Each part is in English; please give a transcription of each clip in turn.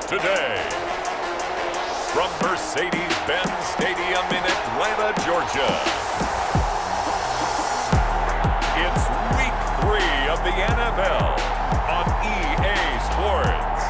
today. From Mercedes-Benz Stadium in Atlanta, Georgia. It's Week 3 of the NFL on EA Sports.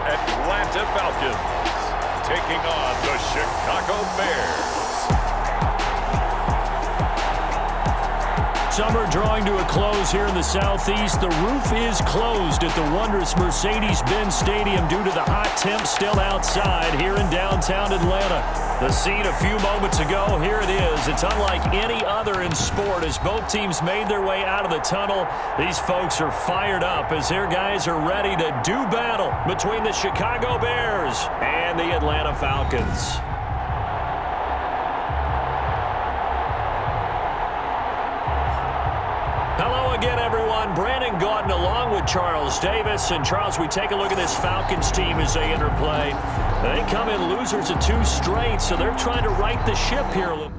Atlanta Falcons taking on the Chicago Bears. Summer drawing to a close here in the Southeast. The roof is closed at the wondrous Mercedes-Benz Stadium due to the hot temps still outside here in downtown Atlanta. The scene a few moments ago, here it is. It's unlike any other in sport as both teams made their way out of the tunnel. These folks are fired up as their guys are ready to do battle between the Chicago Bears and the Atlanta Falcons. Hello again, everyone. Brandon Gautin along with Charles Davis. And Charles, we take a look at this Falcons team as they enter play. They come in losers of 2 straight, so they're trying to right the ship here a little.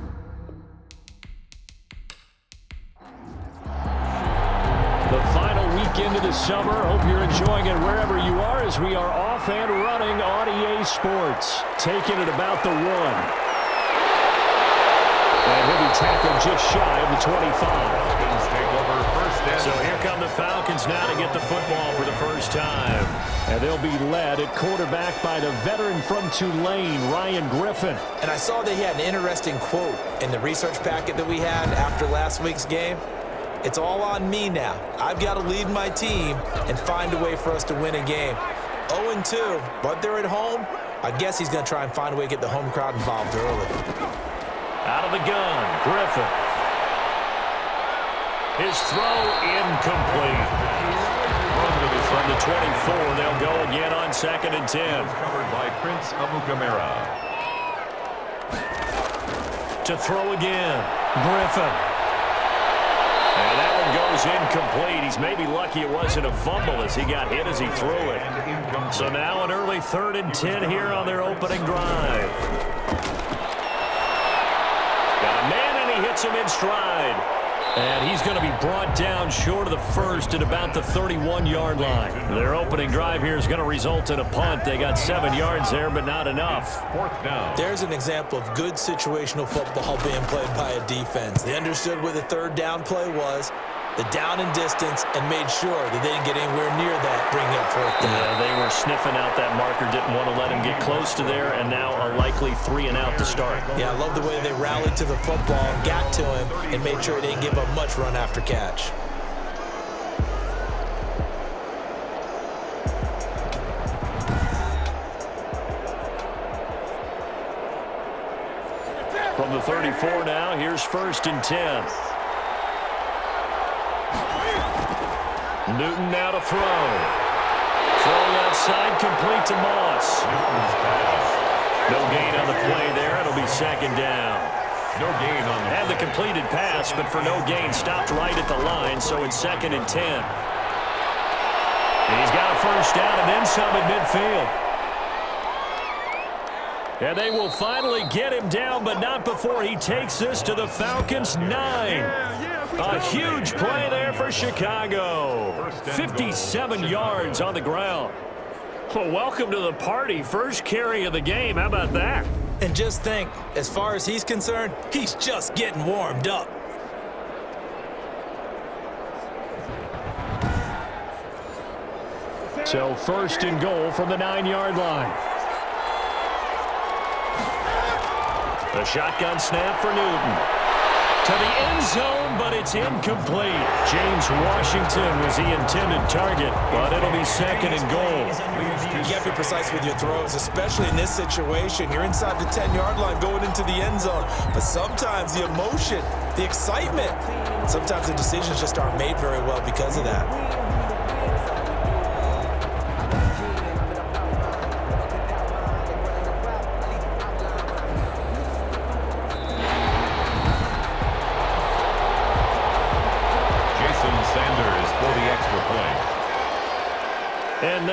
The final weekend of the summer. Hope you're enjoying it wherever you are as we are off and running on EA Sports. Taking it about the 1. And he'll be tackled just shy of the 25. So here come the Falcons now to get the football for the first time. And they'll be led at quarterback by the veteran from Tulane, Ryan Griffin. And I saw that he had an interesting quote in the research packet that we had after last week's game. It's all on me now. I've got to lead my team and find a way for us to win a game. 0-2, but they're at home. I guess he's going to try and find a way to get the home crowd involved early. Out of the gun, Griffin. His throw incomplete. From the 24, they'll go again on 2nd and 10. Covered by Prince Amukamara. To throw again, Griffin. And that one goes incomplete. He's maybe lucky it wasn't a fumble as he got hit as he threw it. So now an early 3rd and 10 here on their opening drive. Got a man and he hits him in stride. And he's going to be brought down short of the first at about the 31-yard line. Their opening drive here is going to result in a punt. They got 7 yards there, but not enough. 4th down. There's an example of good situational football being played by a defense. They understood where the 3rd down play was, the down and distance, and made sure that they didn't get anywhere near that, bringing up 4th down. Yeah, they were sniffing out that marker, didn't want to let him get close to there, and now a likely 3 and out to start. Yeah, I love the way they rallied to the football and got to him and made sure they didn't give up much run after catch. From the 34 now, here's 1st and 10. Newton now to throw. Throwing outside, complete to Moss. No gain on the play there. It'll be 2nd down. No gain on the Had the completed pass, but for no gain, stopped right at the line, so it's 2nd and 10. And he's got a 1st down and then some at midfield. And they will finally get him down, but not before he takes this to the Falcons' 9. A huge play there for Chicago. 57 yards on the ground. Well, welcome to the party. First carry of the game. How about that? And just think, as far as he's concerned, he's just getting warmed up. So 1st and goal from the 9-yard line. The shotgun snap for Newton. To the end zone, but it's incomplete. James Washington was the intended target, but it'll be 2nd and goal. You got to be precise with your throws, especially in this situation. You're inside the 10-yard line going into the end zone. But sometimes the emotion, the excitement, sometimes the decisions just aren't made very well because of that.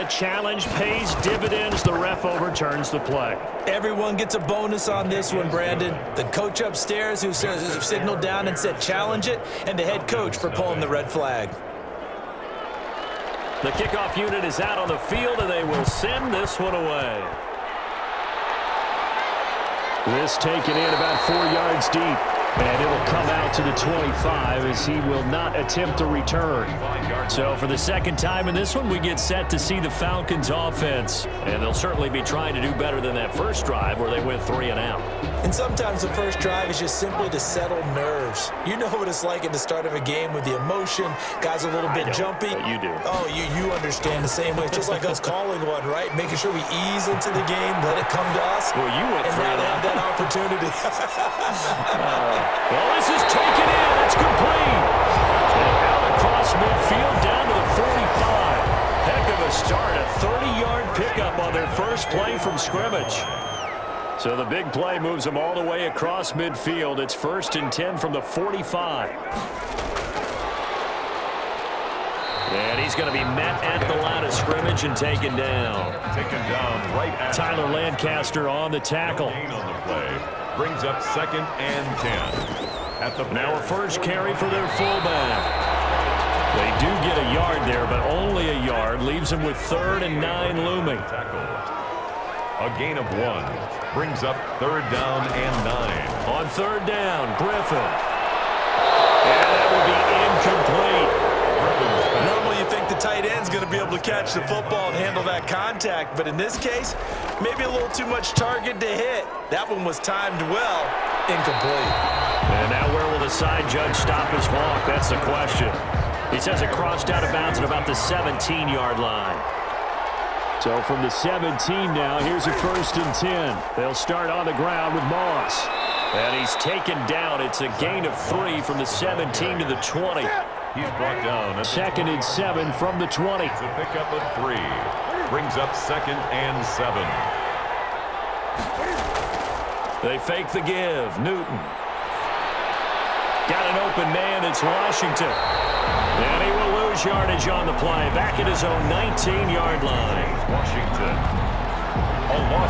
the challenge pays dividends. The ref overturns the play. Everyone gets a bonus on this one, Brandon. The coach upstairs who signaled down and said challenge it, and the head coach for pulling the red flag. The kickoff unit is out on the field, and they will send this one away. This taken in about 4 yards deep. And it will come out to the 25 as he will not attempt to return. So for the second time in this one, we get set to see the Falcons offense. And they'll certainly be trying to do better than that first drive where they went 3 and out. And sometimes the first drive is just simply to settle nerves. You know what it's like at the start of a game with the emotion. Guys are a little bit jumpy. But you do. Oh, you understand the same way. It's just like us calling one, right? Making sure we ease into the game, let it come to us. Well, you went and now they have that opportunity. Well, this is taken in. It's complete. And out across midfield down to the 45. Heck of a start. A 30-yard pickup on their first play from scrimmage. So the big play moves them all the way across midfield. It's 1st and 10 from the 45. And he's going to be met at the line of scrimmage and taken down. Taken down right at Tyler Lancaster on the tackle. Gain on the play. Brings up 2nd and 10. Now a first carry for their fullback. They do get a yard there, but only a yard. Leaves them with 3rd and 9 looming. A gain of 1. Brings up 3rd down and 9. On 3rd down, Griffin. And that will be incomplete. Normally you think the tight end's going to be able to catch the football and handle that contact, but in this case, maybe a little too much target to hit. That one was timed well. Incomplete. And now where will the side judge stop his walk? That's the question. He says it crossed out of bounds at about the 17-yard line. So from the 17 now, here's a 1st and 10. They'll start on the ground with Moss. And he's taken down. It's a gain of 3 from the 17 to the 20. He's brought down. 2nd and 7 from the 20. It's a pickup of 3. Brings up 2nd and 7. They fake the give. Newton. Got an open man. It's Washington. And he will lose yardage on the play. Back at his own 19-yard line. Washington.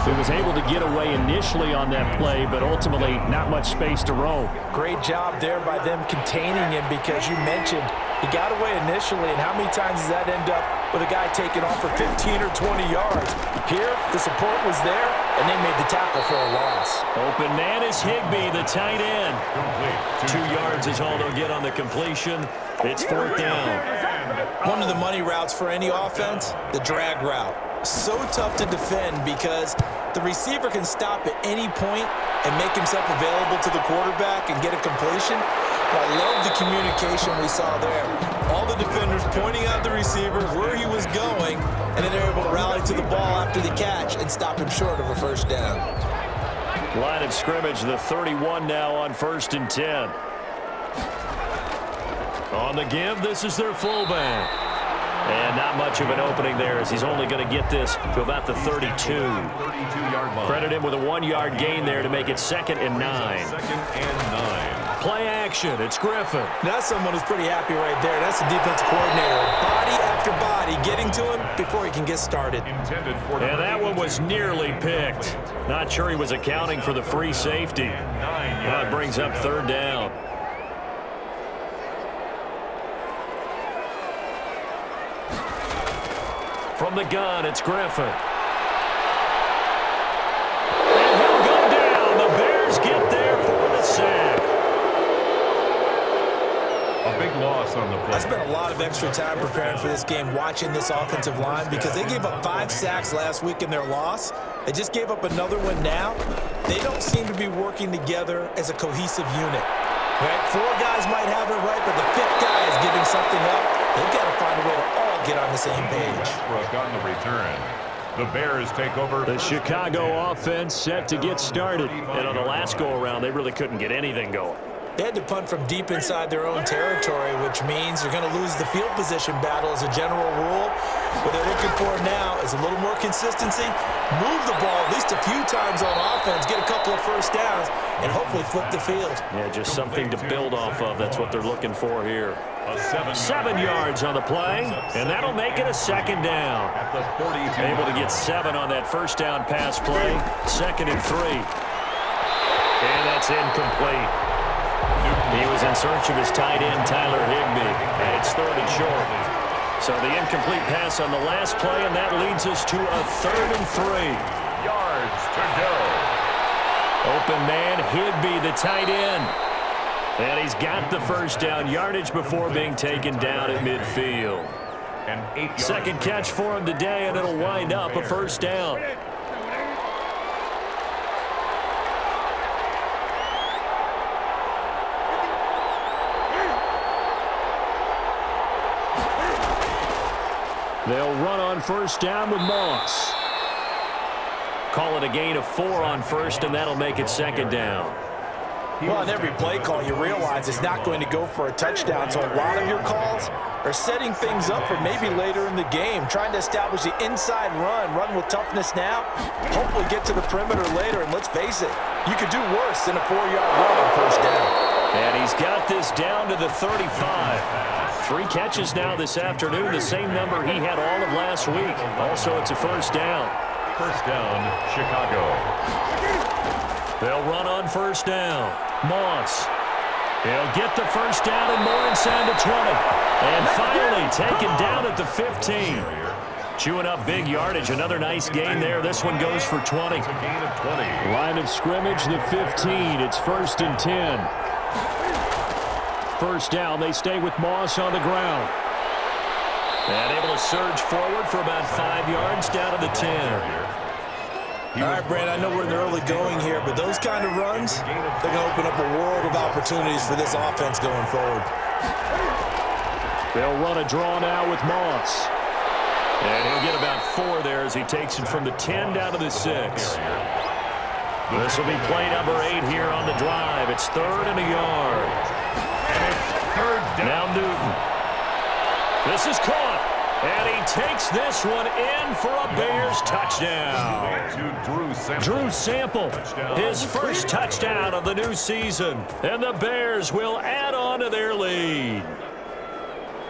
He was able to get away initially on that play, but ultimately not much space to roam. Great job there by them containing him because you mentioned he got away initially, and how many times does that end up with a guy taking off for 15 or 20 yards? Here, the support was there, and they made the tackle for a loss. Open man is Higbee, the tight end. 2 yards is all they'll get on the completion. It's 4th down. One of the money routes for any offense, the drag route. So tough to defend because the receiver can stop at any point and make himself available to the quarterback and get a completion. I love the communication we saw there. All the defenders pointing out the receiver where he was going, and then they're able to rally to the ball after the catch and stop him short of a 1st down. Line of scrimmage, the 31 now on 1st and 10. On the give, this is their fullback. And not much of an opening there as he's only going to get this to about the 32. 32-yard line. Credit him with a 1-yard gain there to make it 2nd and 9. 2nd and 9. Play action. It's Griffin. That's someone who's pretty happy right there. That's the defensive coordinator. Body after body getting to him before he can get started. Intended for and that one was nearly picked. Not sure he was accounting for the free safety. That brings up 3rd down. From the gun, it's Griffin. And he'll go down. The Bears get there for the sack. a big loss on the play. I spent a lot of extra time preparing for this game, watching this offensive line, because they gave up 5 sacks last week in their loss. They just gave up another one now. They don't seem to be working together as a cohesive unit. Right? 4 guys might have it right, but the 5th guy is giving something up. They've got to find a way to all get on the same page. On the return. The Bears take over. The Chicago offense set to get started. And on the last go-around, they really couldn't get anything going. They had to punt from deep inside their own territory, which means they're going to lose the field position battle as a general rule. What they're looking for now is a little more consistency, move the ball at least a few times on offense, get a couple couple of first downs and hopefully flip the field. Yeah, just something to build off of. That's what they're looking for here. 7 yards on the play, and that'll make it a second down. Able to get 7 on that first down pass play. 2nd and 3. And that's incomplete. He was in search of his tight end, Tyler Higbee, and it's 3rd and short. So the incomplete pass on the last play, and that leads us to a 3rd and 3. Yards to go. Open man, Higbee, the tight end. And he's got the first down yardage before being taken down at midfield. Second catch for him today, and it'll wind up a first down. They'll run on first down with Moss. Call it a gain of 4 on first, and that'll make it second down. Well, on every play call, you realize it's not going to go for a touchdown, so a lot of your calls are setting things up for maybe later in the game, trying to establish the inside run with toughness now, hopefully get to the perimeter later, and let's face it, you could do worse than a 4-yard run on first down. And he's got this down to the 35. 3 catches now this afternoon, the same number he had all of last week. Also, it's a first down. First down, Chicago. They'll run on first down. Moss. He'll get the first down and more inside the 20. And finally taken down at the 15. Chewing up big yardage. Another nice gain there. This one goes for 20. It's a gain of 20. Line of scrimmage, the 15. It's 1st and 10. First down, they stay with Moss on the ground. And able to surge forward for about 5 yards down to the 10. All right, Brand, I know we're in the early going here, but those kind of runs, they're going to open up a world of opportunities for this offense going forward. They'll run a draw now with Moss. And he'll get about 4 there as he takes it from the 10 down to the 6. This will be play number 8 here on the drive. It's 3rd and a yard. Now Newton. This is caught. And he takes this one in for a Bears touchdown. Drew Sample, his first touchdown of the new season. And the Bears will add on to their lead.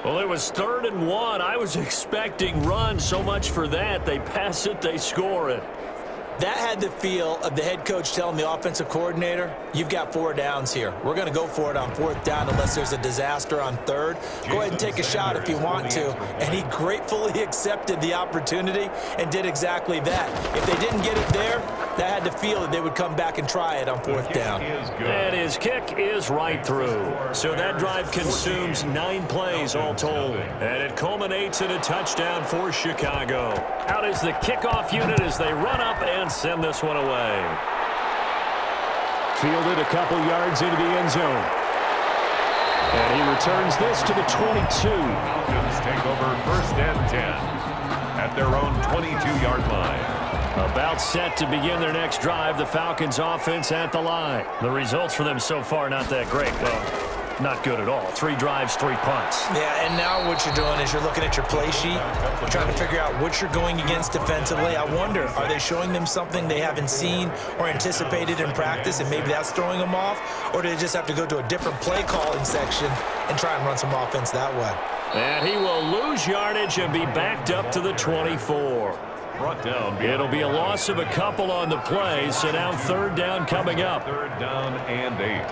Well, it was 3rd and 1. I was expecting run, so much for that. They pass it, they score it. That had the feel of the head coach telling the offensive coordinator, you've got 4 downs here. We're going to go for it on 4th down unless there's a disaster on 3rd. Go ahead and take a shot if you want to. And he gratefully accepted the opportunity and did exactly that. If they didn't get it there, that had the feel that they would come back and try it on 4th down. And his kick is right through. So that drive consumes 9 plays all told. And it culminates in a touchdown for Chicago. Out is the kickoff unit as they run up and send this one away. Fielded a couple yards into the end zone. And he returns this to the 22. Falcons take over 1st and 10 at their own 22-yard line. About set to begin their next drive, the Falcons offense at the line. The results for them so far not that great. Well, not good at all. 3 drives, 3 punts. Yeah, and now what you're doing is you're looking at your play sheet, trying to figure out what you're going against defensively. I wonder, are they showing them something they haven't seen or anticipated in practice, and maybe that's throwing them off? Or do they just have to go to a different play calling section and try and run some offense that way? And he will lose yardage and be backed up to the 24. Brought down. It'll be a loss of a couple on the play, so now 3rd down coming up. 3rd down and 8.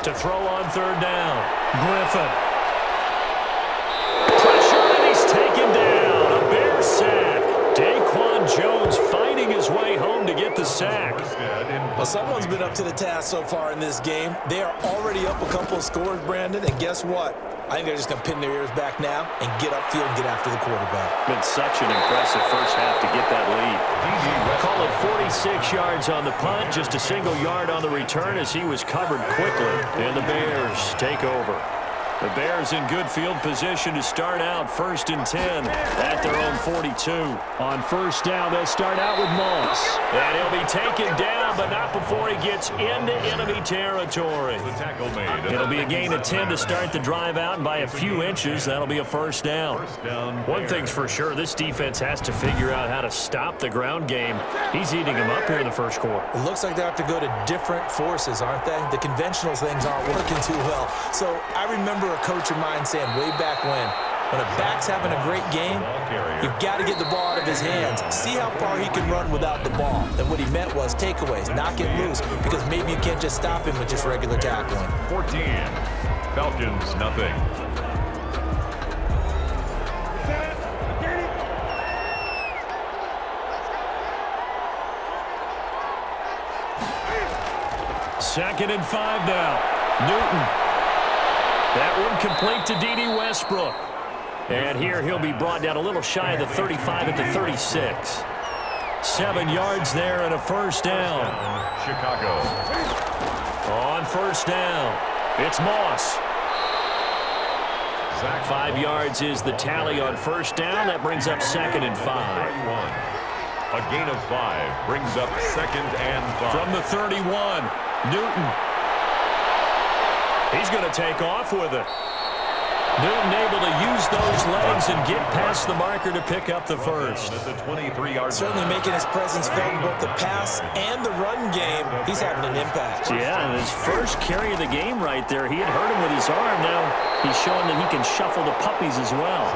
To throw on 3rd down. Griffin. Pressure, and he's taken down. A Bear sack. Daquan Jones fighting his way home to get the sack. Well, someone's been up to the task so far in this game. They are already up a couple of scores, Brandon, and guess what? I think they're just going to pin their ears back now and get upfield and get after the quarterback. Been such an impressive first half to get that lead. Call it 46 yards on the punt, just a single yard on the return as he was covered quickly. And the Bears take over. The Bears in good field position to start out 1st and 10 at their own 42. On first down, they'll start out with Moss. And he'll be taken down, but not before he gets into enemy territory. It'll be a gain of 10 to start the drive out, and by a few inches, that'll be a first down. One thing's for sure, this defense has to figure out how to stop the ground game. He's eating them up here in the first quarter. It looks like they have to go to different forces, aren't they? The conventional things aren't working too well. So I remember a coach of mine saying way back when a back's having a great game, you've got to get the ball out of his hands. See how far he can run without the ball. And what he meant was takeaways, knock it loose, because maybe you can't just stop him with just regular tackling. 14, Falcons, nothing. Second and 5 now. Newton. That one complete to D.D. Westbrook. And here he'll be brought down a little shy of the 35 at the 36. 7 yards there and a first down. Chicago. On first down, it's Moss. 5 yards is the tally on first down. That brings up 2nd and 5. A gain of 5 brings up 2nd and 5. From the 31, Newton. He's going to take off with it. Newton able to use those legs and get past the marker to pick up the first. Certainly making his presence felt in both the pass and the run game. He's having an impact. Yeah, and his first carry of the game right there, he had hurt him with his arm. Now he's showing that he can shuffle the puppies as well.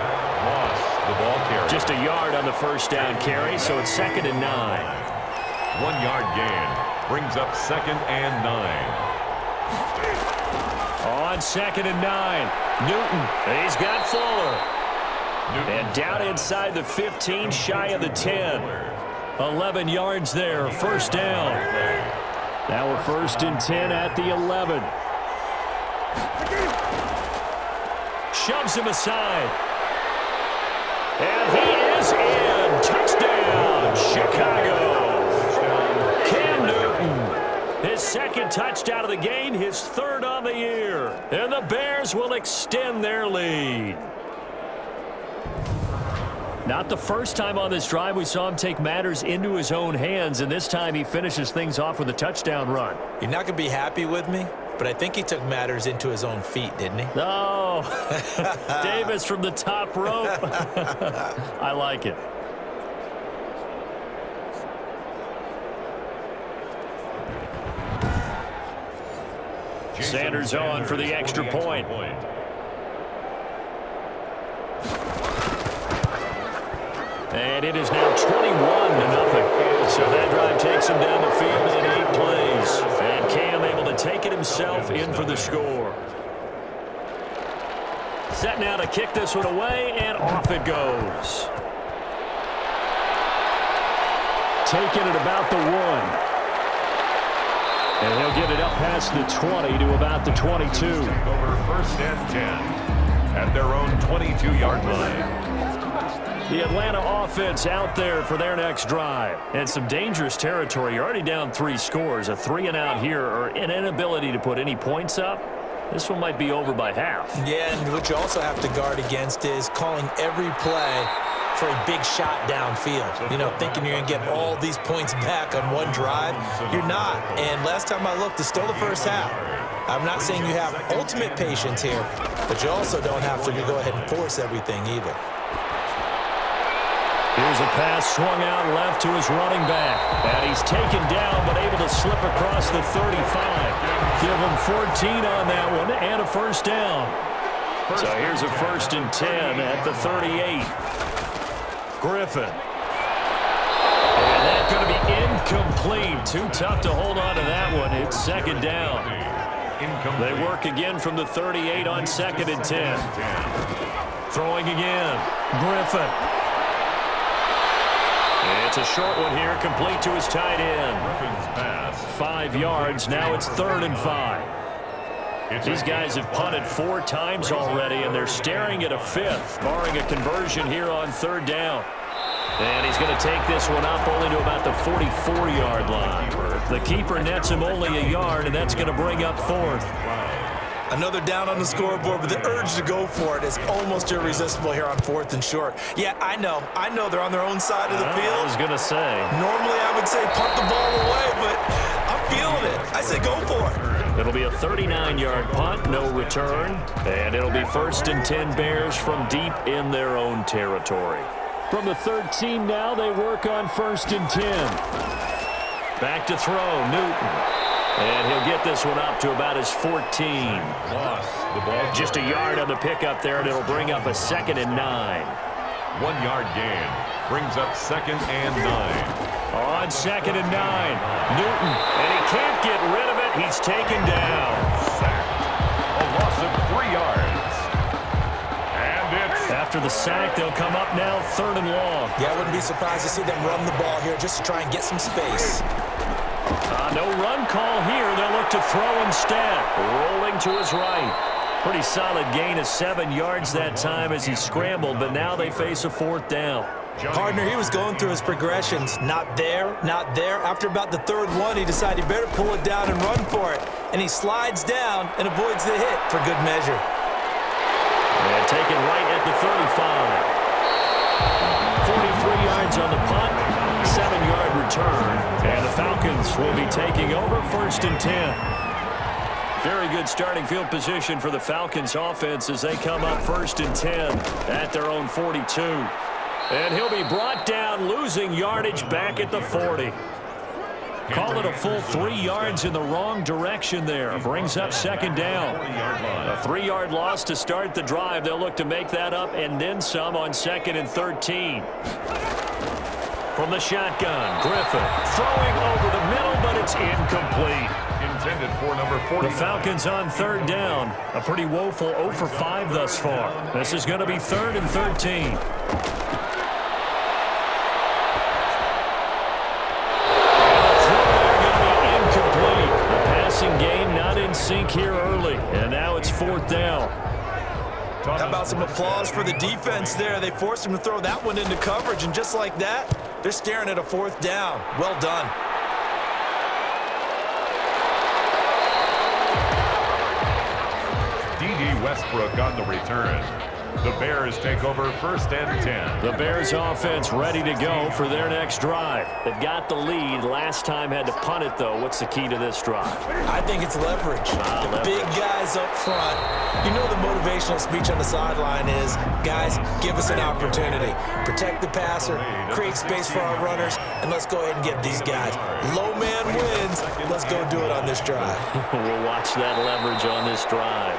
The ball carry. Just a yard on the first down carry, so it's 2nd and 9. 1 yard gain brings up 2nd and 9. On 2nd and 9, Newton, he's got Fuller. And down inside the 15, shy of the 10. 11 yards there, first down. Now we're 1st and 10 at the 11. Shoves him aside. And he is in. Touchdown, Chicago. Cam Newton. His 2nd touchdown of the game, his 3rd on the year. And the Bears will extend their lead. Not the first time on this drive we saw him take matters into his own hands, and this time he finishes things off with a touchdown run. You're not going to be happy with me, but I think he took matters into his own feet, didn't he? Oh, Davis from the top rope. I like it. Sanders on for the extra point. And it is now 21-0. So that drive takes him down the field in 8 plays. And Cam able to take it himself in for the score. Set now to kick this one away, and off it goes. Taking it about the 1. And he'll get it up past the 20 to about the 22. Over 1st and 10 at their own 22-yard line. The Atlanta offense out there for their next drive. And some dangerous territory. You're already down 3 scores. A 3-and-out here, or an inability to put any points up. This one might be over by half. Yeah, and what you also have to guard against is calling every play for a big shot downfield. You know, thinking you're going to get all these points back on one drive. You're not. And last time I looked, it's still the first half. I'm not saying you have ultimate patience here, but you also don't have to go ahead and force everything either. Here's a pass swung out left to his running back. And he's taken down, but able to slip across the 35. Give him 14 on that one and a first down. So here's a 1st and 10 at the 38. Griffin. And that's going to be incomplete. Too tough to hold on to that one. It's 2nd down. They work again from the 38 on 2nd and 10. Throwing again. Griffin. It's a short one here, complete to his tight end. 5 yards. Now it's 3rd and 5. These guys have punted 4 times already, and they're staring at a 5th, barring a conversion here on 3rd down. And he's going to take this one up only to about the 44-yard line. The keeper nets him only a yard, and that's going to bring up 4th. Another down on the scoreboard, but the urge to go for it is almost irresistible here on 4th and short. Yeah, I know they're on their own side of the field. I was going to say. Normally I would say punt the ball away, but I'm feeling it. I say go for it. It'll be a 39-yard punt, no return, and it'll be 1st and 10 Bears from deep in their own territory. From the 13 now, they work on 1st and 10. Back to throw, Newton. And he'll get this one up to about his 14. Just a yard on the pickup there, and it'll bring up a 2nd and 9. 1 yard gain brings up 2nd and 9. On 2nd and 9, Newton, and he can't get rid of it. He's taken down. Sacked. A loss of 3 yards. And it's... After the sack, they'll come up now 3rd and long. Yeah, I wouldn't be surprised to see them run the ball here just to try and get some space. No run call here. They'll look to throw instead. Rolling to his right. Pretty solid gain of 7 yards that time as he scrambled, but now they face a 4th down. Partner, he was going through his progressions. Not there, not there. After about the 3rd one, he decided he better pull it down and run for it. And he slides down and avoids the hit for good measure. And taken right at the 35. 43 yards on the punt. 7-yard return, and the Falcons will be taking over 1st and 10. Very good starting field position for the Falcons offense as they come up 1st and 10 at their own 42. And he'll be brought down, losing yardage back at the 40. Call it a full 3 yards in the wrong direction there. Brings up 2nd down. A 3-yard loss to start the drive. They'll look to make that up and then some on 2nd and 13. From the shotgun, Griffin throwing over the middle, but it's incomplete. Intended for number 40. The Falcons on 3rd down. A pretty woeful 0 for 5 thus far. This is going to be 3rd and 13. Incomplete. The passing game not in sync here early, and now it's 4th down. How about some applause for the defense there? They forced him to throw that one into coverage, and just like that, they're staring at a 4th down. Well done. D.D. Westbrook on the return. The Bears take over 1st and 10. The Bears offense ready to go for their next drive. They've got the lead. Last time had to punt it, though. What's the key to this drive? I think it's leverage. The big guys up front. You know the motivational speech on the sideline is, guys, give us an opportunity. Protect the passer, create space for our runners, and let's go ahead and get these guys. Low man wins. Let's go do it on this drive. We'll watch that leverage on this drive.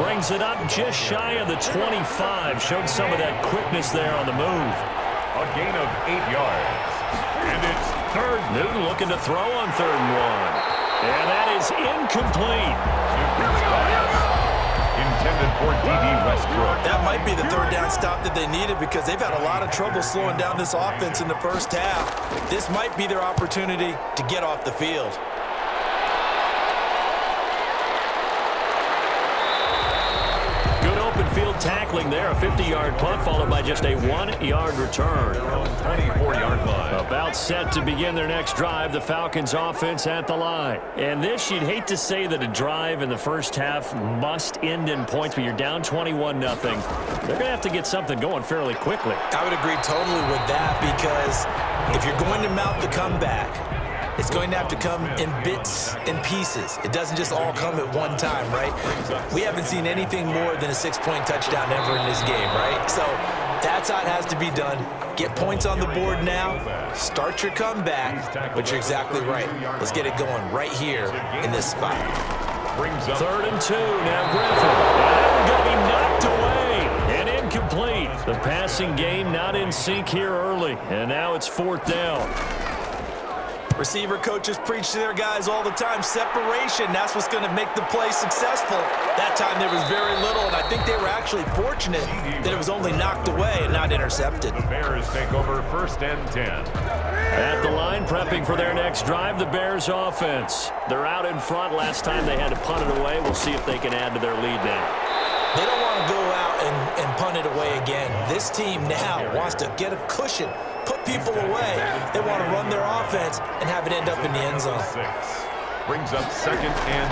Brings it up just shy of the 25. Showed some of that quickness there on the move. A gain of 8 yards. And it's 3rd. Newton looking to throw on 3rd and 1. And that is incomplete. Intended for D.D. Westbrook. That might be the 3rd down stop that they needed because they've had a lot of trouble slowing down this offense in the first half. This might be their opportunity to get off the field. Field tackling there, a 50-yard punt followed by just a 1-yard return. 24-yard line. About set to begin their next drive, the Falcons offense at the line. And this, you'd hate to say that a drive in the first half must end in points, but you're down 21-0. They're going to have to get something going fairly quickly. I would agree totally with that because if you're going to mount the comeback, it's going to have to come in bits and pieces. It doesn't just all come at one time, right? We haven't seen anything more than a 6-point touchdown ever in this game, right? So that's how it has to be done. Get points on the board now. Start your comeback. But you're exactly right. Let's get it going right here in this spot. 3rd and 2. Now Griffin. And that one going to be knocked away and incomplete. The passing game not in sync here early. And now it's 4th down. Receiver coaches preach to their guys all the time. Separation, that's what's going to make the play successful. That time there was very little, and I think they were actually fortunate that it was only knocked away and not intercepted. The Bears take over 1st and 10. At the line, prepping for their next drive, the Bears offense. They're out in front. Last time they had to punt it away. We'll see if they can add to their lead now. They don't want to go out and punt it away again. This team now wants to get a cushion, put people away. They want to run their offense and have it end up in the end zone. Brings up 2nd and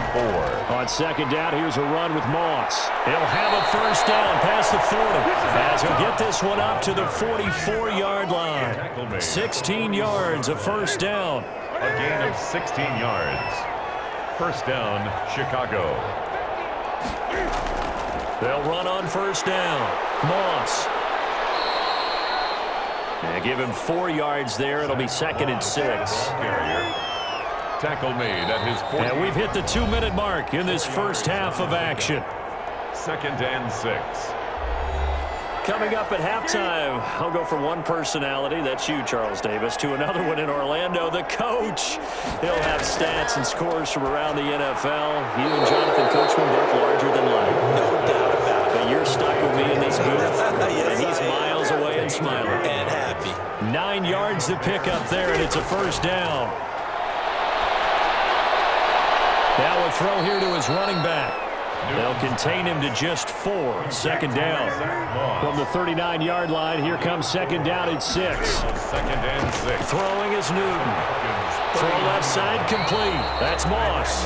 4. On 2nd down, here's a run with Moss. He'll have a first down past the 40. As he'll get this one up to the 44-yard line. 16 yards, a first down. A gain of 16 yards. First down, Chicago. They'll run on first down. Moss. And give him 4 yards there. It'll be 2nd and 6. Carrier. Tackle made at his 40. And we've hit the 2-minute mark in this first half of action. 2nd and 6. Coming up at halftime, I'll go from one personality, that's you, Charles Davis, to another one in Orlando, the coach. He'll have stats and scores from around the NFL. You and Jonathan Coachman both larger than life. No doubt about it. But you're stuck with me in this booth, Yes, and he's I am. miles away and smiling. And happy. 9 yards to pick up there, and it's a first down. Now a throw here to his running back. They'll contain him to just 4. 2nd down. From the 39-yard line, here comes 2nd down at 6. 2nd and 6. Throwing is Newton. Throw left side complete. That's Moss.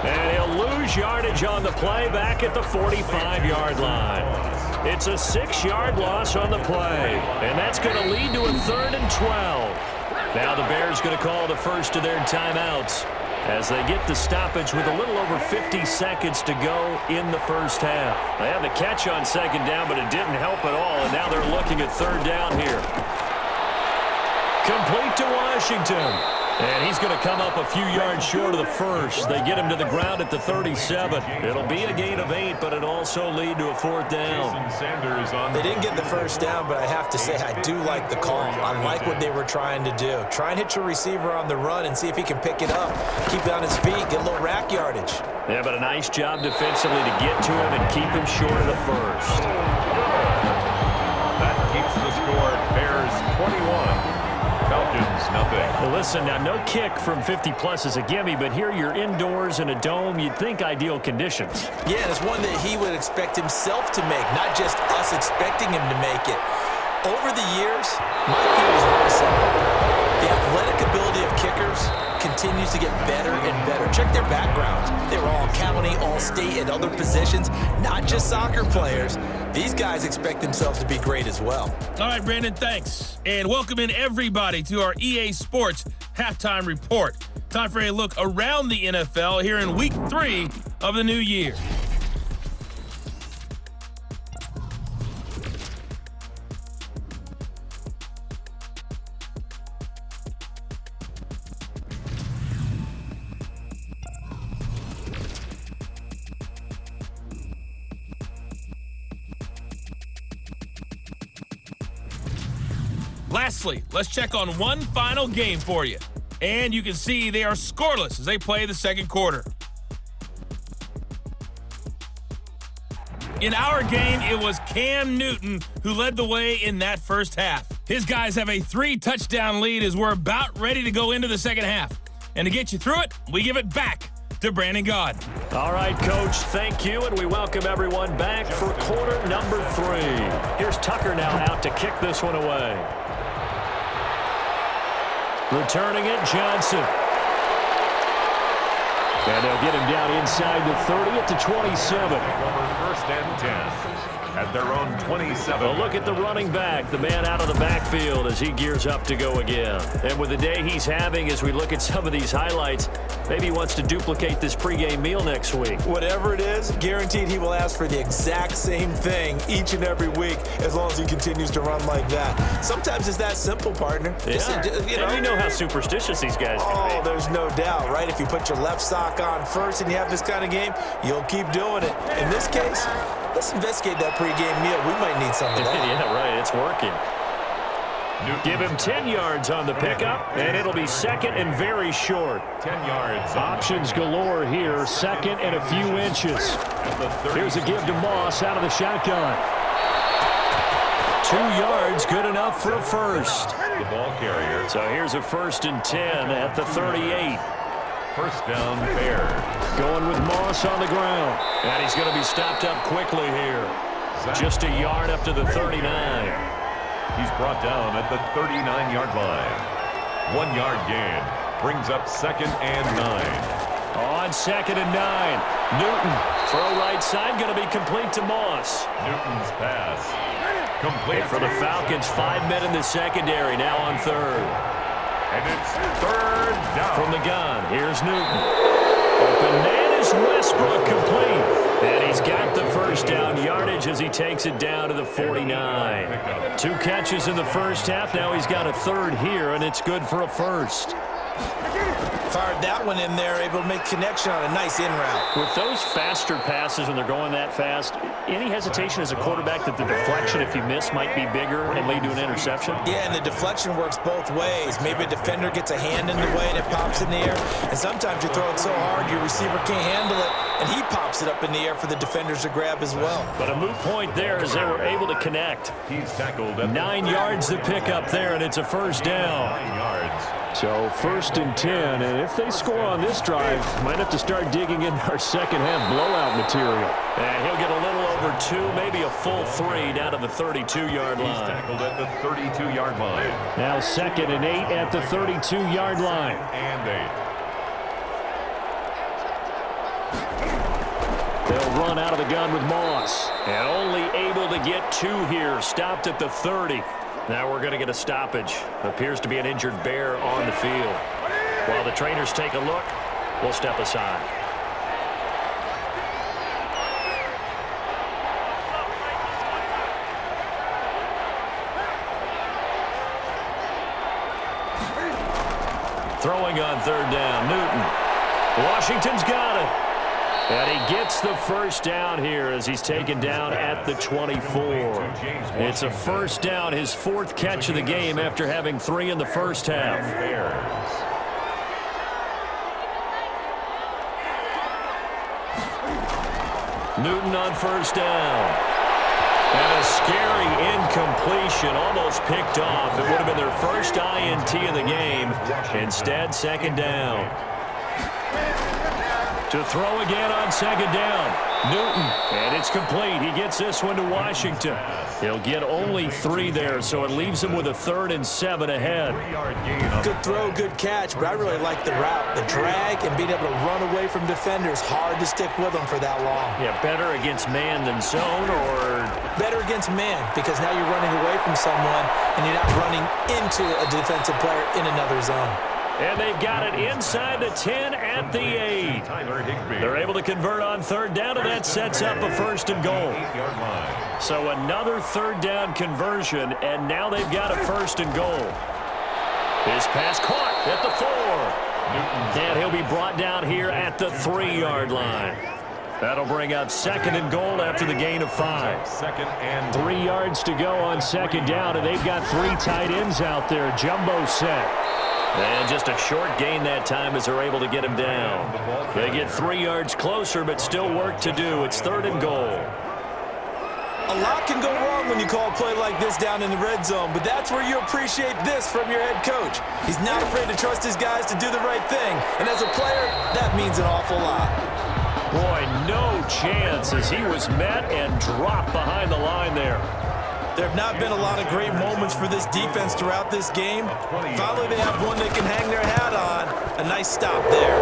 And he'll lose yardage on the play back at the 45-yard line. It's a 6-yard loss on the play. And that's going to lead to a 3rd and 12. Now the Bears going to call the first of their timeouts as they get the stoppage with a little over 50 seconds to go in the first half. They had the catch on 2nd down, but it didn't help at all, and now they're looking at 3rd down here. Complete to Washington. And he's going to come up a few yards short of the first. They get him to the ground at the 37. It'll be a gain of 8, but it'll also lead to a 4th down. They didn't get the first down, but I have to say I do like the call. I like what they were trying to do. Try and hit your receiver on the run and see if he can pick it up. Keep it on his feet, get a little rack yardage. Yeah, but a nice job defensively to get to him and keep him short of the first. That keeps the score Bears 21. Falcons, nothing. Well, listen, now no kick from 50-plus is a gimme, but here you're indoors in a dome. You'd think ideal conditions. Yeah, and it's one that he would expect himself to make, not just us expecting him to make it. Over the years, my theory is very simple. The athletic ability of kickers continues to get better and better. Check their backgrounds. They were all county, all state, and other positions, not just soccer players. These guys expect themselves to be great as well. All right, Brandon, thanks. And welcome in everybody to our EA Sports Halftime Report. Time for a look around the NFL here in Week 3 of the new year. Lastly, let's check on one final game for you. And you can see they are scoreless as they play the second quarter. In our game, it was Cam Newton who led the way in that first half. His guys have a 3-touchdown lead as we're about ready to go into the second half. And to get you through it, we give it back to Brandon Gaud. All right, Coach, thank you, and we welcome everyone back for quarter number 3. Here's Tucker now out to kick this one away. Returning it, Johnson. And they'll get him down inside the 30 at the 27. First and 10 at their own 27. Well, look at the running back, the man out of the backfield as he gears up to go again. And with the day he's having, as we look at some of these highlights, maybe he wants to duplicate this pregame meal next week. Whatever it is, guaranteed he will ask for the exact same thing each and every week as long as he continues to run like that. Sometimes it's that simple, partner. Yeah. And we know how superstitious these guys can be. Oh, there's no doubt, right? If you put your left sock on first and you have this kind of game, you'll keep doing it. In this case, let's investigate that pregame meal. We might need some of that. Yeah, right. It's working. Give him 10 yards on the pickup, and it'll be second and very short. 10 yards. Options galore here, second and a few inches. Here's a give to Moss out of the shotgun. 2 yards, good enough for a first. The ball carrier. So here's a 1st and 10 at the 38. First down, Bears. Going with Moss on the ground. And he's going to be stopped up quickly here. Just a yard up to the 39. He's brought down at the 39-yard line. 1 yard gain brings up second and 9. On 2nd and 9. Newton, throw right side, going to be complete to Moss. Newton's pass. Complete For the Falcons, 5 men in the secondary, now on 3rd. And it's 3rd down. From the gun, here's Newton. Open man is Westbrook, complete. And he's got the first down yardage as he takes it down to the 49. 2 catches in the first half. Now he's got a 3rd here, and it's good for a first. Fired that one in there, able to make connection on a nice in route. With those faster passes when they're going that fast, any hesitation as a quarterback that the deflection, if you miss, might be bigger and lead to an interception? Yeah, and the deflection works both ways. Maybe a defender gets a hand in the way and it pops in the air. And sometimes you throw it so hard your receiver can't handle it, and he pops it up in the air for the defenders to grab as well. But a moot point there as they were able to connect. He's tackled at 9 yards to pick up there, and it's a first down. 9 yards. So 1st and 10, and if they score on this drive, might have to start digging in our second half blowout material. And he'll get a little over 2, maybe a full 3 down to the 32-yard line. He's tackled at the 32-yard line. Now 2nd and 8 at the 32-yard line. And 8. They'll run out of the gun with Moss. And only able to get 2 here, stopped at the 30. Now we're going to get a stoppage. Appears to be an injured Bear on the field. While the trainers take a look, we'll step aside. Throwing on 3rd down, Newton. Washington's got it. And he gets the first down here as he's taken down at the 24. It's a first down, his 4th catch of the game after having 3 in the first half. Newton on 1st down. And a scary incompletion, almost picked off. It would have been their first INT of the game. Instead, 2nd down. To throw again on 2nd down. Newton, and it's complete. He gets this one to Washington. He'll get only 3 there, so it leaves him with a 3rd and 7 ahead. Good throw, good catch, but I really like the route. The drag and being able to run away from defenders. Hard to stick with them for that long. Yeah, better against man than zone, or? Better against man, because now you're running away from someone, and you're not running into a defensive player in another zone. And they've got it inside the 10 at the 8. They're able to convert on 3rd down, and that sets up a 1st and goal. So another 3rd down conversion, and now they've got a 1st and goal. His pass caught at the 4. And he'll be brought down here at the 3-yard line. That'll bring up 2nd and goal after the gain of 5. 3 yards to go on 2nd down, and they've got 3 tight ends out there. Jumbo set. And just a short gain that time as they're able to get him down. They get 3 yards closer, but still work to do. It's 3rd and goal. A lot can go wrong when you call a play like this down in the red zone, but that's where you appreciate this from your head coach. He's not afraid to trust his guys to do the right thing, and as a player, that means an awful lot. Boy, no chance as he was met and dropped behind the line there. There have not been a lot of great moments for this defense throughout this game. Finally, they have one they can hang their hat on. A nice stop there.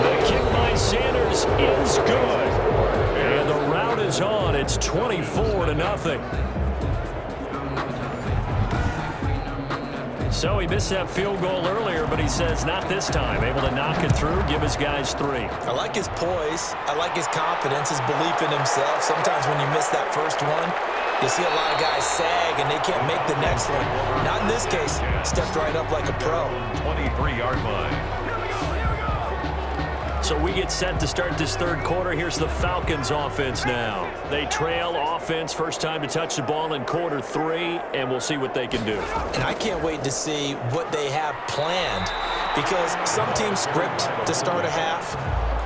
The kick by Sanders is good. And the route is on. It's 24-0. So he missed that field goal earlier, but he says not this time. Able to knock it through, give his guys 3. I like his poise. I like his confidence, his belief in himself. Sometimes when you miss that first one, you see a lot of guys sag, and they can't make the next one. Not in this case. Stepped right up like a pro. 23-yard line. So we get set to start this 3rd quarter. Here's the Falcons offense now. They trail offense, first time to touch the ball in quarter 3, and we'll see what they can do. And I can't wait to see what they have planned, because some teams script to start a half.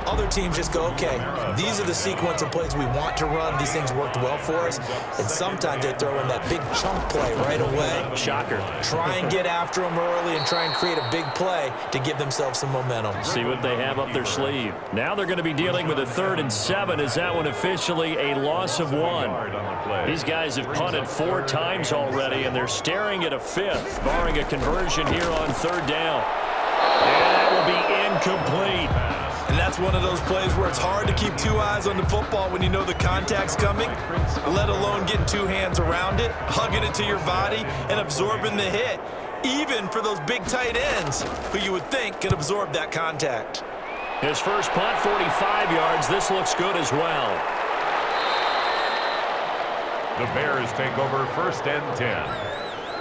Other teams just go, okay, these are the sequence of plays we want to run. These things worked well for us. And sometimes they throw in that big chunk play right away. Shocker. Try and get after them early and try and create a big play to give themselves some momentum. See what they have up their sleeve. Now they're going to be dealing with a 3rd and 7. Is that one officially a loss of 1? These guys have punted 4 times already, and they're staring at a 5th, barring a conversion here on 3rd down. And that will be incomplete. And that's one of those plays where it's hard to keep two eyes on the football when you know the contact's coming, let alone getting two hands around it, hugging it to your body, and absorbing the hit, even for those big tight ends who you would think could absorb that contact. His first punt, 45 yards. This looks good as well. The Bears take over 1st and 10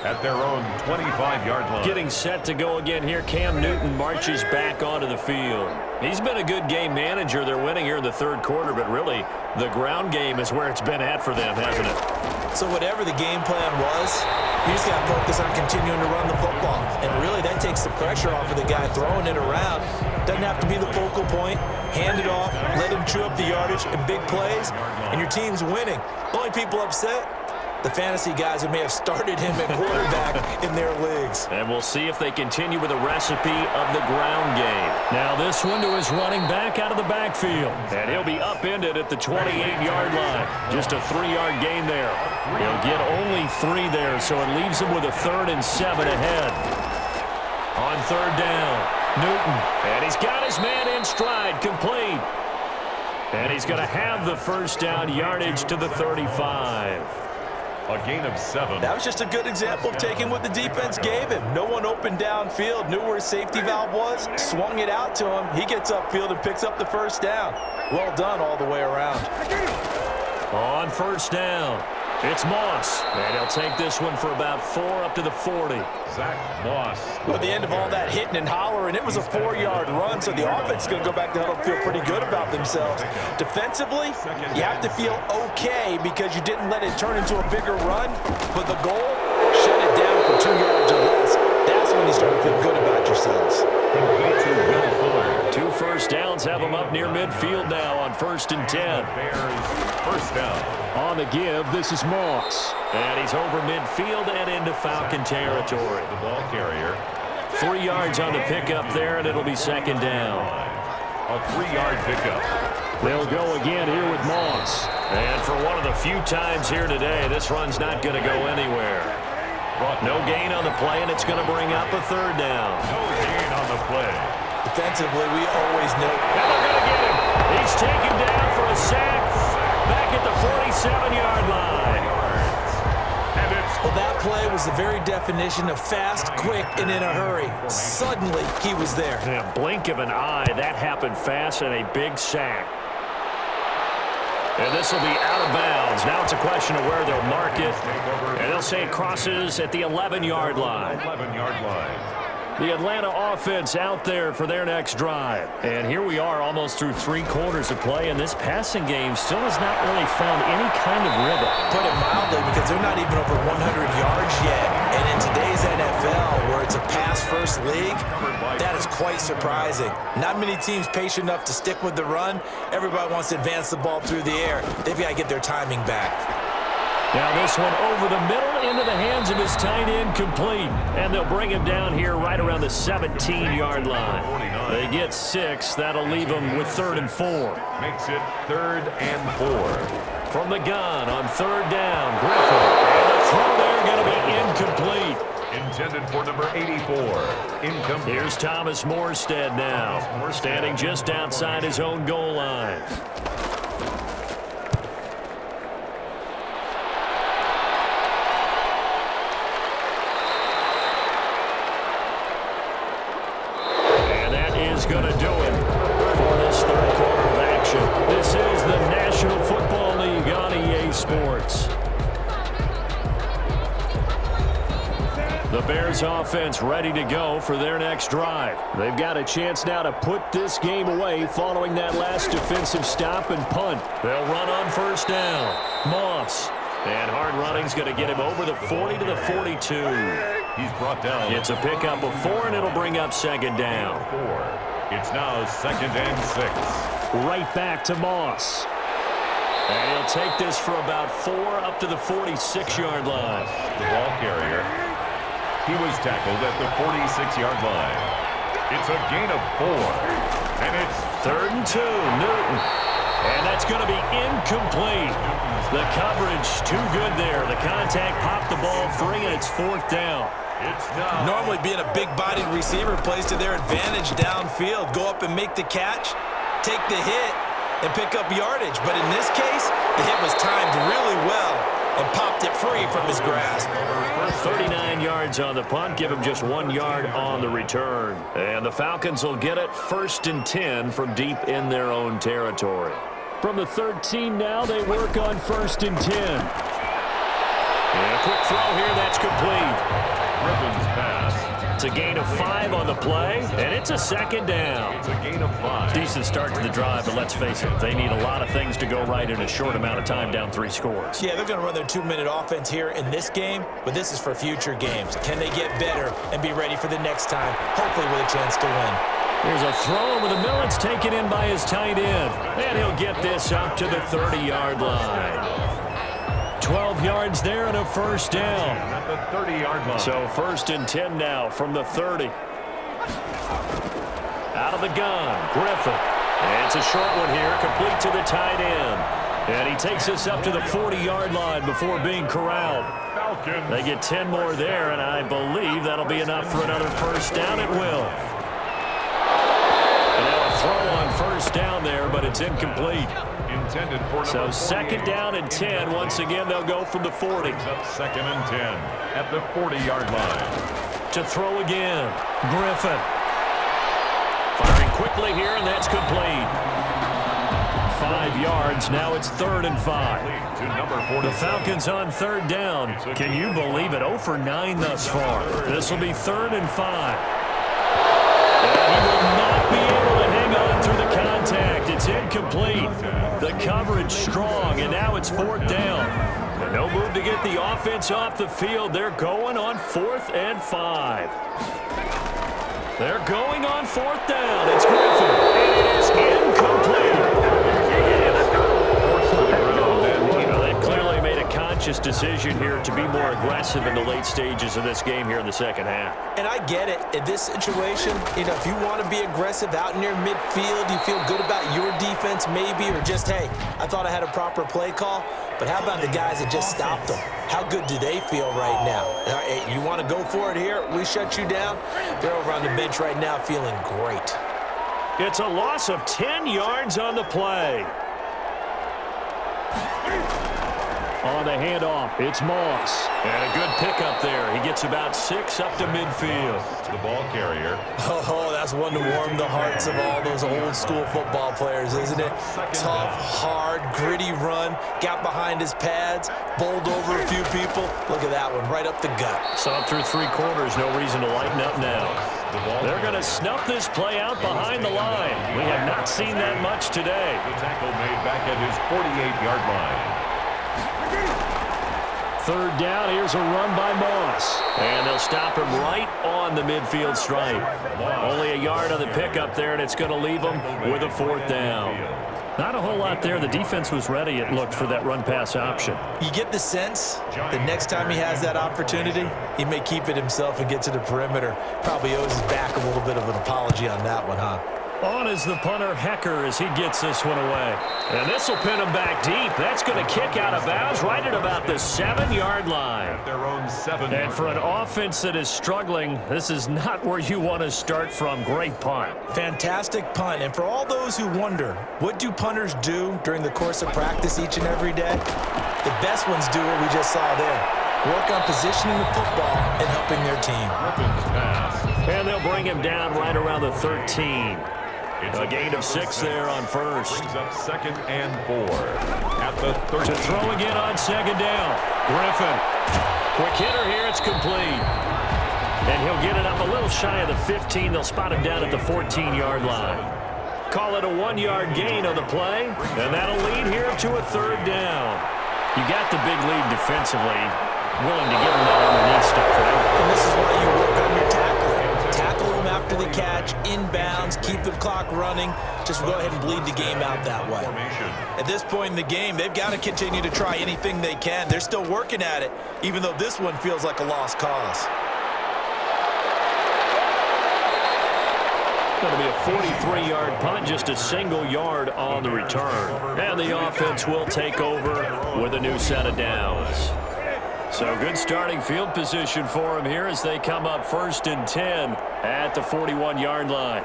at their own 25-yard line. Getting set to go again here. Cam Newton marches back onto the field. He's been a good game manager. They're winning here in the third quarter, but really the ground game is where it's been at for them, hasn't it? So whatever the game plan was, you just got to focus on continuing to run the football. And really that takes the pressure off of the guy throwing it around. Doesn't have to be the focal point. Hand it off, let him chew up the yardage in big plays, and your team's winning. The only people upset, the fantasy guys who may have started him at quarterback in their leagues. And we'll see if they continue with the recipe of the ground game. Now this one to his running back out of the backfield. And he'll be upended at the 28-yard line. Just a 3-yard gain there. He'll get only 3 there, so it leaves him with a 3rd and 7 ahead. On 3rd down, Newton. And he's got his man in stride, complete. And he's going to have the first down, yardage to the 35. A gain of 7. That was just a good example of taking what the defense gave him. No one opened downfield, knew where his safety valve was, swung it out to him. He gets upfield and picks up the first down. Well done all the way around. On 1st down, it's Moss. And he'll take this one for about 4 up to the 40. Zach Moss. At the end of all that hitting and hollering, it was a 4-yard run, so the offense is going to go back to huddle and feel pretty good about themselves. Defensively, you have to feel okay because you didn't let it turn into a bigger run, but the goal, shut it down for 2 yards or less. That's when you start to feel good about yourselves. 2 first downs have them up near midfield now on 1st and 10. Bears first down. On the give, this is Moss. And he's over midfield and into Falcon territory. The ball carrier. 3 yards on the pickup there, and it'll be 2nd down. A 3-yard pickup. They'll go again here with Moss. And for one of the few times here today, this run's not going to go anywhere. No gain on the play, and it's going to bring up a 3rd down. No gain on the play. Defensively, we always know. And they're going to get him. He's taken down for a sack back at the 47-yard line. And it's Well, that play was the very definition of fast, quick, and in a hurry. Suddenly, he was there. In a blink of an eye, that happened fast and a big sack. And this will be out of bounds. Now it's a question of where they'll mark it. And they'll say it crosses at the 11-yard line. 11-yard line. The Atlanta offense out there for their next drive. And here we are almost through 3 quarters of play, and this passing game still has not really found any kind of rhythm. Put it mildly, because they're not even over 100 yards yet. And in today's NFL, where it's a pass-first league, that is quite surprising. Not many teams patient enough to stick with the run. Everybody wants to advance the ball through the air. They've got to get their timing back. Now this one over the middle into the hands of his tight end, complete. And they'll bring him down here right around the 17-yard line. They get 6. That'll leave them with 3rd and 4. Makes it 3rd and 4. From the gun on 3rd down, Griffin. And the throw there going to be incomplete. Intended for number 84. Incomplete. Here's Thomas Morstead now, standing just outside his own goal line. Going to do it for this 3rd quarter of action. This is the National Football League on EA Sports. The Bears offense ready to go for their next drive. They've got a chance now to put this game away following that last defensive stop and punt. They'll run on 1st down. Moss. And hard running's going to get him over the 40 to the 42. He's brought down. It's a pickup of 4, and it'll bring up 2nd down. 4. It's now 2nd and 6. Right back to Moss. And he'll take this for about 4 up to the 46-yard line. The ball carrier. He was tackled at the 46-yard line. It's a gain of 4. And it's 3rd and 2, Newton. And that's going to be incomplete. The coverage too good there. The contact popped the ball free, and it's 4th down. It's now. Normally being a big-bodied receiver plays to their advantage downfield. Go up and make the catch. take the hit and pick up yardage. But in this case, the hit was timed really well and popped it free from his grasp. 39 yards on the punt, give him just 1 yard on the return. And the Falcons will get it 1st and 10 from deep in their own territory. From the 13 now, they work on 1st and 10. And a quick throw here, that's complete. Griffin's pass. It's a gain of 5 on the play, and it's a 2nd down. It's a gain of 5. Decent start to the drive, but let's face it, they need a lot of things to go right in a short amount of time, down 3 scores. Yeah, they're going to run their 2-minute offense here in this game, but this is for future games. Can they get better and be ready for the next time, hopefully with a chance to win? Here's a throw over the middle. It's taken in by his tight end, and he'll get this up to the 30-yard line. 12 yards there and a 1st down. At the 30-yard line. So 1st and 10 now from the 30. Out of the gun, Griffin. And it's a short one here, complete to the tight end. And he takes us up to the 40-yard line before being corralled. Falcons. They get 10 more there, and I believe that'll be enough for another 1st down. It will. And now a throw on 1st down there, but it's incomplete. Intended for So 2nd down and 10. Once again, they'll go from the 40. Up 2nd and 10 at the 40-yard line. To throw again, Griffin. Firing quickly here, and that's complete. 5 yards. Now it's 3rd and 5. To number 40. The Falcons on 3rd down. Can you believe it? 0 for 9 thus far. This will be 3rd and 5. And he will not be able to hang on through the contact. It's incomplete. The coverage strong, and now it's 4th down. And no move to get the offense off the field. They're going on 4th and 5. They're going on 4th down. It's Griffin, and it is incomplete. They've clearly made a conscious decision here to be more aggressive in the late stages of this game here in the 2nd half. And I get it. In this situation, if you want to be aggressive out near midfield, you feel good about your defense maybe, or just, hey, I thought I had a proper play call. But how about the guys that just stopped them? How good do they feel right now? Hey, you want to go for it here? We shut you down? They're over on the bench right now feeling great. It's a loss of 10 yards on the play. On the handoff, it's Moss. And a good pickup there. He gets about 6 up to midfield. The ball carrier. Oh, that's one to warm the hearts of all those old school football players, isn't it? Tough, hard, gritty run. Got behind his pads, bowled over a few people. Look at that one, right up the gut. Saw through 3 quarters, no reason to lighten up now. They're going to snuff this play out behind the line. We have not seen that much today. The tackle made back at his 48-yard line. 3rd down, here's a run by Moss. And they'll stop him right on the midfield stripe. Only a yard on the pickup there, and it's going to leave him with a 4th down. Not a whole lot there. The defense was ready, it looked, for that run-pass option. You get the sense that next time he has that opportunity, he may keep it himself and get to the perimeter. Probably owes his back a little bit of an apology on that one, huh? On is the punter, Hecker, as he gets this one away. And this will pin him back deep. That's going to kick out of bounds right at about the 7-yard line. At their own 7. And for an offense that is struggling, this is not where you want to start from. Great punt. Fantastic punt. And for all those who wonder, what do punters do during the course of practice each and every day? The best ones do what we just saw there. Work on positioning the football and helping their team. Griffin's pass. And they'll bring him down right around the 13. A gain of 6 there on 1st. Brings up 2nd and 4 at the 13. To throw again on 2nd down. Griffin. Quick hitter here. It's complete. And he'll get it up a little shy of the 15. They'll spot him down at the 14-yard line. Call it a 1-yard gain on the play. And that'll lead here to a 3rd down. You got the big lead defensively. Willing to give him that underneath stuff, right? And this is why you work on your tackling. Tackle him after the catch, inbounds, keep the clock running. Just go ahead and bleed the game out that way. At this point in the game, they've got to continue to try anything they can. They're still working at it, even though this one feels like a lost cause. Going to be a 43-yard punt, just a single yard on the return. And the offense will take over with a new set of downs. So good starting field position for them here as they come up 1st and 10 at the 41-yard line.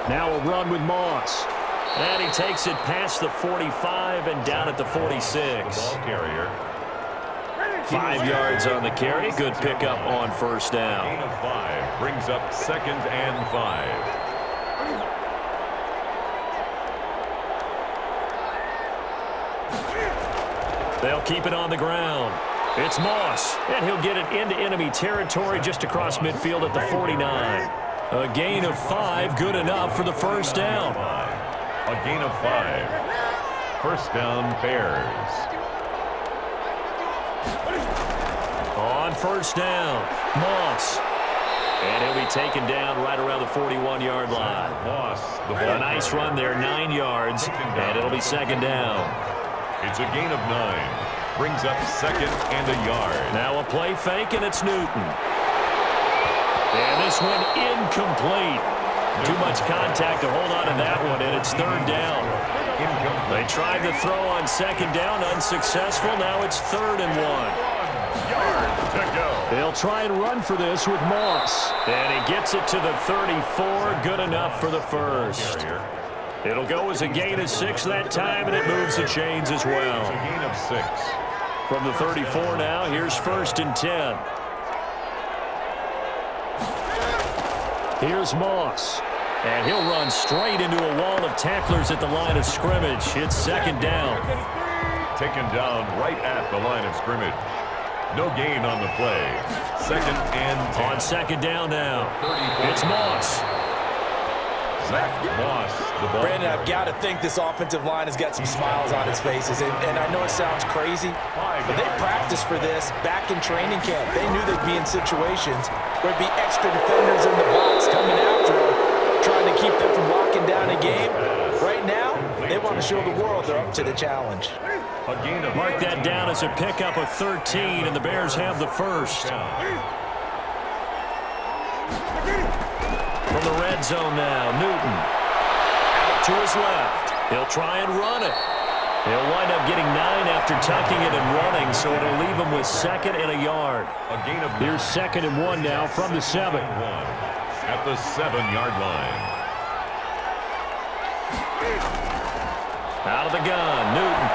Now a run with Moss. And he takes it past the 45 and down at the 46. Ball carrier. 5 yards on the carry. Good pickup on first down. Gain of 5 brings up 2nd and 5. They'll keep it on the ground. It's Moss, and he'll get it into enemy territory just across midfield at the 49. A gain of 5, good enough for the first down. A gain of 5. First down, Bears. On first down, Moss. And he'll be taken down right around the 41-yard line. Moss, the A nice run there, 9 yards, and it'll be second down. It's a gain of 9. Brings up 2nd and a yard. Now a play fake, and it's Newton. And this one incomplete. Too much contact to hold on to that one, and it's third down. They tried to throw on second down, unsuccessful. Now it's 3rd and 1. Yard to go. They'll try and run for this with Moss. And he gets it to the 34. Good enough for the first. It'll go as a gain of 6 that time, and it moves the chains as well. It's a gain of 6. From the 34 now, here's 1st and 10. Here's Moss. And he'll run straight into a wall of tacklers at the line of scrimmage. It's second down. Taken down right at the line of scrimmage. No gain on the play. 2nd and 10. On second down now, it's Moss. Zach Moss, the ball. Brandon, I've got to think this offensive line has got some smiles on its faces. And I know it sounds crazy, but they practiced for this back in training camp. They knew they'd be in situations where it'd be extra defenders in the box coming after them, trying to keep them from locking down a game. Right now, they want to show the world they're up to the challenge. Mark that down as a pickup of 13, and the Bears have the first. From the red zone now, Newton. Out to his left. He'll try and run it. He'll wind up getting 9 after tucking it and running, so it'll leave him with 2nd and a yard. Here's 2nd and 1 now from the 7. At the 7-yard line. Out of the gun, Newton.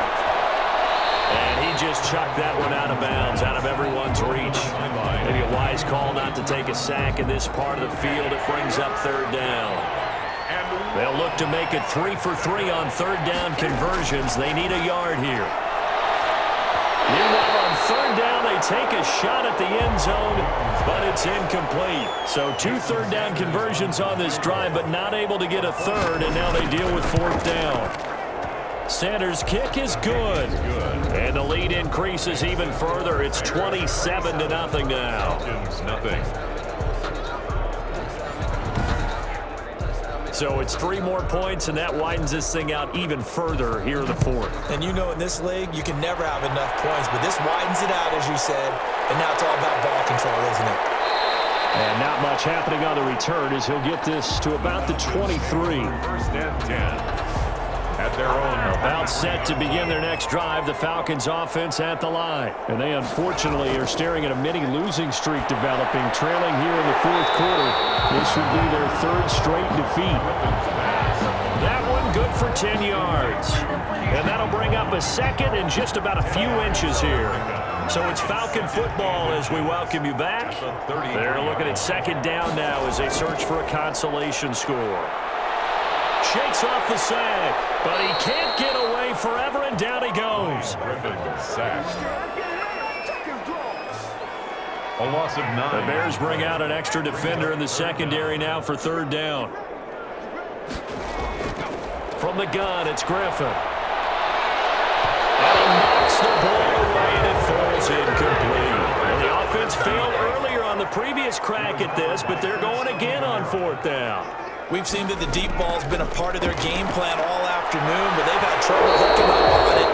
And he just chucked that one out of bounds, out of everyone's reach. Maybe a wise call not to take a sack in this part of the field. It brings up 3rd down. They'll look to make it 3 for 3 on 3rd down conversions. They need a yard here. Meanwhile, on 3rd down, they take a shot at the end zone, but it's incomplete. So 2 3rd down conversions on this drive, but not able to get a 3rd, and now they deal with 4th down. Sanders' kick is good. And the lead increases even further. It's 27-0 now. Nothing. So it's 3 more points, and that widens this thing out even further here in the 4th. And you know in this league, you can never have enough points, but this widens it out, as you said, and now it's all about ball control, isn't it? And not much happening on the return as he'll get this to about the 23. 1st and 10. At their own. About set to begin their next drive, the Falcons offense at the line. And they unfortunately are staring at a mini losing streak developing, trailing here in the 4th quarter. This would be their 3rd straight defeat. That one good for 10 yards. And that'll bring up a 2nd and just about a few inches here. So it's Falcon football as we welcome you back. They're looking at 2nd down now as they search for a consolation score. Shakes off the sack, but he can't get away forever, and down he goes. A loss of 9. The Bears bring out an extra defender in the secondary now for 3rd down. From the gun, it's Griffin. And he knocks the ball away, and it falls incomplete. And the offense failed earlier on the previous crack at this, but they're going again on 4th down. We've seen that the deep ball's been a part of their game plan all afternoon, but they've had trouble hooking up on it,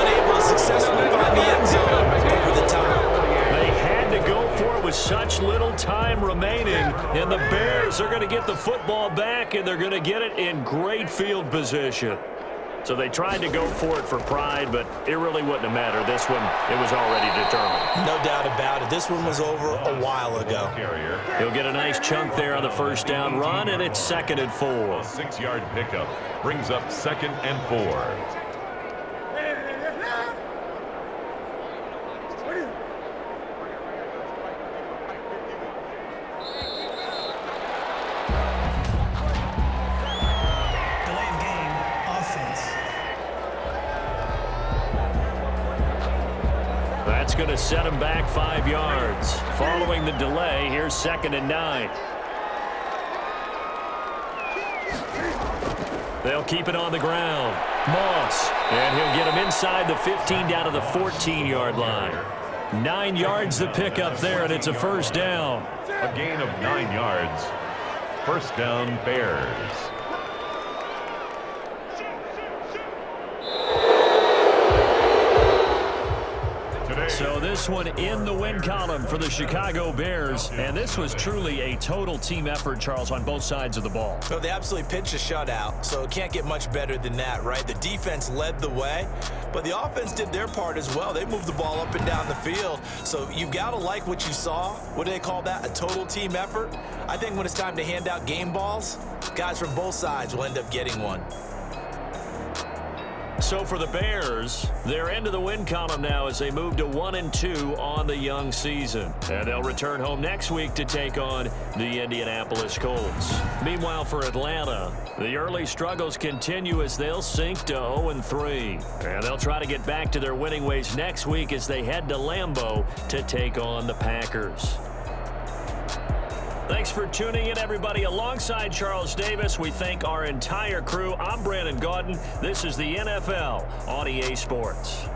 unable to successfully find the end zone over the top. They had to go for it with such little time remaining, and the Bears are going to get the football back, and they're going to get it in great field position. So they tried to go for it for pride, but it really wouldn't have mattered. This one, it was already determined. No doubt about it. This one was over a while ago. He'll get a nice chunk there on the first down run, and it's 2nd and 4. A 6-yard pickup brings up 2nd and 4. That's going to set him back 5 yards. Following the delay, here's 2nd and 9. They'll keep it on the ground. Moss, and he'll get him inside the 15 down to the 14-yard line. 9 yards the pickup there, and it's a first down. A gain of 9 yards. First down, Bears. So this one in the win column for the Chicago Bears, and this was truly a total team effort, Charles, on both sides of the ball. Well, they absolutely pitched a shutout, so it can't get much better than that, right? The defense led the way, but the offense did their part as well. They moved the ball up and down the field, so you've got to like what you saw. What do they call that? A total team effort? I think when it's time to hand out game balls, guys from both sides will end up getting one. So for the Bears, they're into the win column now as they move to 1-2 on the young season. And they'll return home next week to take on the Indianapolis Colts. Meanwhile, for Atlanta, the early struggles continue as they'll sink to 0-3. And they'll try to get back to their winning ways next week as they head to Lambeau to take on the Packers. Thanks for tuning in, everybody. Alongside Charles Davis, we thank our entire crew. I'm Brandon Gaudin. This is the NFL on EA Sports.